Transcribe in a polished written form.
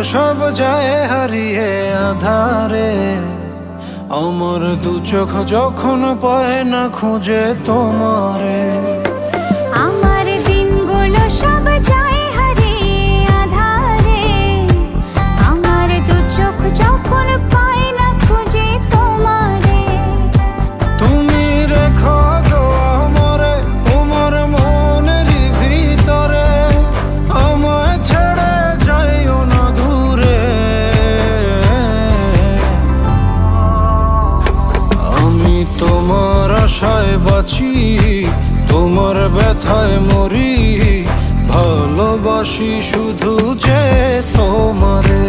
সব যায় হারিয়ে আধারে। আমার দু চোখ যখন পায় না খুঁজে তোমারে। আমার দিনগুলো সব যায় হারিয়ে আধারে। আমার দু চোখ যখন পায় না খুঁজে তোমারে। তুমি রেখো গো আমারে তোমার মনেরই ভিতরে, আমায় ছেড়ে যাইও না দূরে। আমি তোমার আশায় বাঁচি, তোমার ব্যথায় মরি, ভালোবাসি শুধু যে তোমারে।